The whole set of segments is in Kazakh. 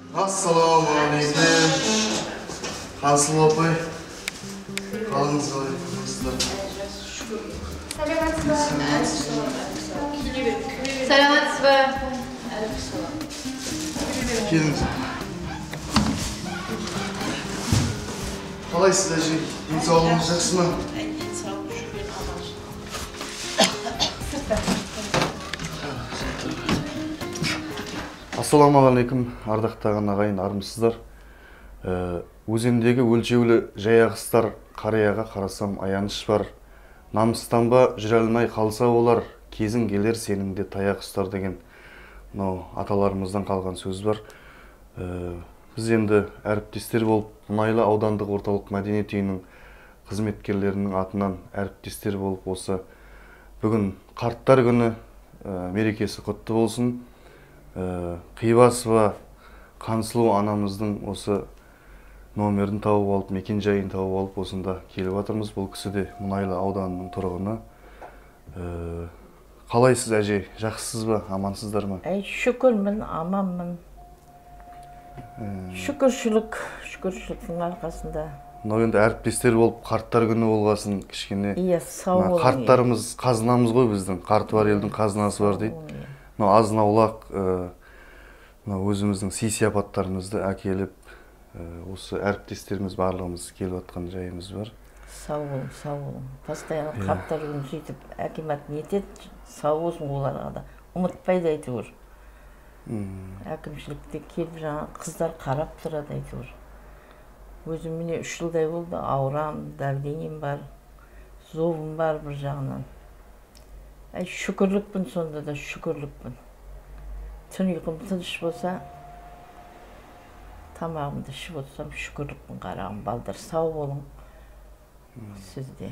Ассалаумағалейкум. Хансұлу апай. Қалыңыз қалай? Саламатсыз ба? Келіңіз. Қалайсыз әже? Денсаулығыңыз жақсы ма? Ассалаумағалейкум, ардақтаған ағайын, армысыздар. Өзендегі өлшеулі жаяғыстар қарияға қарасам аяныш бар. Намыстанба жүре алмай қалса олар, кезің келер сенің де таяқ ұстар деген аталарымыздан қалған сөз бар. Біз енді әріптестер болып, Мұнайлы аудандық орталық мәдениет үйінің қызметкерлерінің атынан әріптестер болып, осы бүгін қарттар күні мерекесі құтты болсын. Қибасова Қансұлу анамыздың осы номерін тауып алып, мекен жайын тауып алып, осында келіп жатырмыз. Бұл кісі де Мұнайлы ауданының тұрғыны. Қалайсыз әже? Жақсысыз ба? Амансыздар ма? Шүкірмін, аманмын. Шүкіршіліктің арқасында. Мынау енді әріптестер болып, қарттар күні болғасын, кішкене. Иә, сау болыңыз. Қарттарымыз қазынамыз ғой біздің. Қарты бар елдің қазынасы бар дейді. Азын-аулақ өзіміздің сый-сияпаттарымызды әкеліп, осы әріптестеріміз барлығымыз келіп жатқан жайымыз бар. Сау болың, сау болың. Постоянно қарттар күні сөйтіп әкемат нетеді, сау болсын оларға да. Ұмытпайды әйтеуір. Әкімшілікте келіп жаңа қыздар қарап тұрады әйтеуір. Өзім міне 3 жылдай болды, аурам, давлением бар, зобым бар бір жағынан. Шүкірлікпін сонда да, шүкірлікпін. Түн ұйқым тыныш болса, тамағымды ішіп отырсам, шүкірлікпін қарағым. Балдар, сау болың сізде.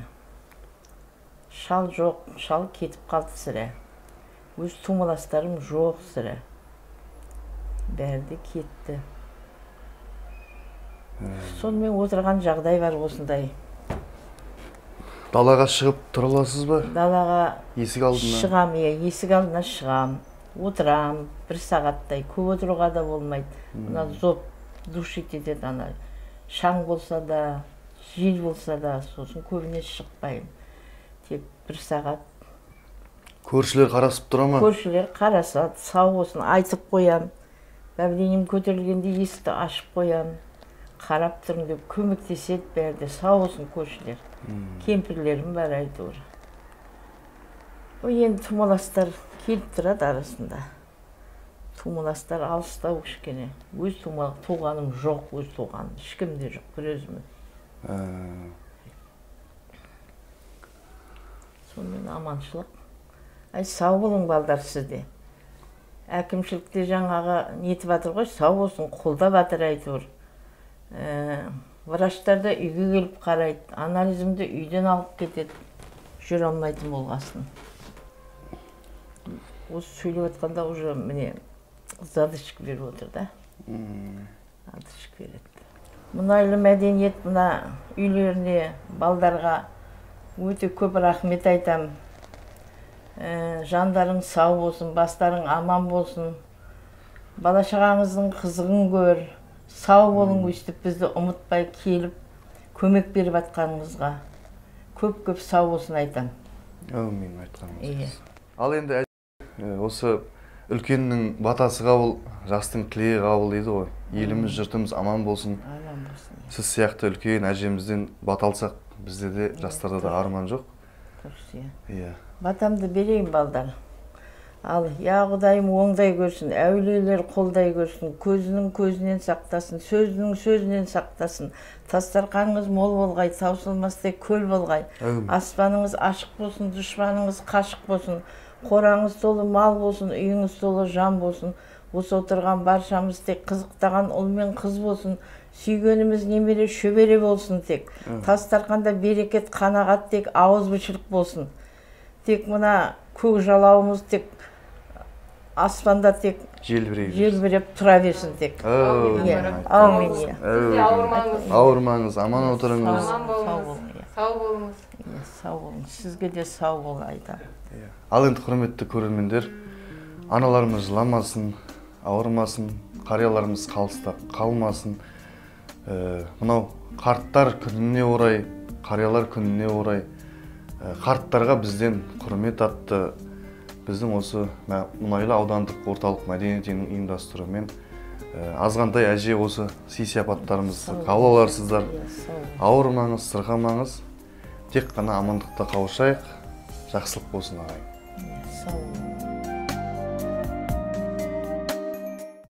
Шал жоқ, шал кетіп қалды сірә. Өз тумаластарым жоқ сірә. Бәрі де кетті. Сонымен отырған жағдай бар осындай. Далаға шығып тұра аласыз ба? Далаға есік алдына шығам, есік алдына шығам, отырам, 1 сағаттай, көп отыруға да болмайды. Мына зоб душит етеді, ана шаң болса да, жел болса да, сосын көбіне шықпаймын. Тек 1 сағат. Көршілер қарасып тұра ма? Көршілер қарасады, сау болсын, айтып қоям. Давлением көтерілгенде есікті ашып қоям. Қарап тұрың деп көмектеседі бәрде, сау болсын көршілер. Кемпірлерім бар әйтеуір. Енді тумаластар келіп тұрады арасында. Тумаластар алыстау кішкене. Өз туғаным жоқ, өз туғаным. Ешкімде жоқ, бір өзіміз. Сонымен аманшылық. Сау болың балдар сізде. Әкімшілікте жаңағы нетіп жатыр ғой, сау болсын, қолдап жатыр әйтеуір. Врачтарда үйге келіп қарайды, анализімді үйден алып кетеді, жүре алмайтын болғасын. Осы сөйлеп жатқанда уже міне задышық беріп отыр да. Задышық береді. Мұнайлы мәдениет мына үйлеріне, балдарға өте көп рахмет айтам. Жандарың сау болсын, бастарың аман болсын. Бала-шағаңыздың қызығын көр. Сау болың, өстіп бізді ұмытпай келіп, көмек беріп атқаныңызға. Көп-көп сау болсын айтам. Әумин айтқаныңыз. Ал енді осы үлкеннің батасы қабыл, жастың тілегі қабыл дейді ғой. Еліміз, жұртымыз аман болсын. Сіз сияқты үлкен әжемізден бата алсақ, бізде де жастарда да арман жоқ. Батамды берейін балдар. Ал, я Құдайым оңдай көрсін, әулиелер қолдай көрсін, көзінің көзінен сақтасын, сөзінің сөзінен сақтасын. Тастарқаныңыз мол болғай, таусылмастай көл болғай. Аспаныңыз ашық болсын, дұшпаныңыз қашық болсын. Қораңыз толы мал болсын, үйіңіз толы жан болсын. Осы отырған баршамыз тек қызықтаған ұл мен қыз болсын. Сүйгеніміз немере шөбере болсын тек. Тастарқанда берекет қанағат тек ауызбіршілік болсын. Тек мына көк жалауымыз тек аспанда тек желбіреп тұра берсін тек. Аумин. Ауырмаңыз, аман отырыңыз. Сау болыңыз. Сау болыңыз. Сізге де сау бол айтам. Ал енді құрметті көрермендер, аналарымыз жыламасын, ауырмасын, қарияларымыз қалыста қалмасын. Мынау қарттар күніне орай, қариялар күніне орай қарттарға бізден құрмет атты біздің осы Мұнайлы аудандық орталық мәдениет үйінің ұйымдастыруымен азғантай әже осы сый-сияпаттарымызды қабыл аларсыздар. Ауырмаңыз, сырқамаңыз, тек қана амандықта қауышайық. Жақсылық болсын ағайын. Сау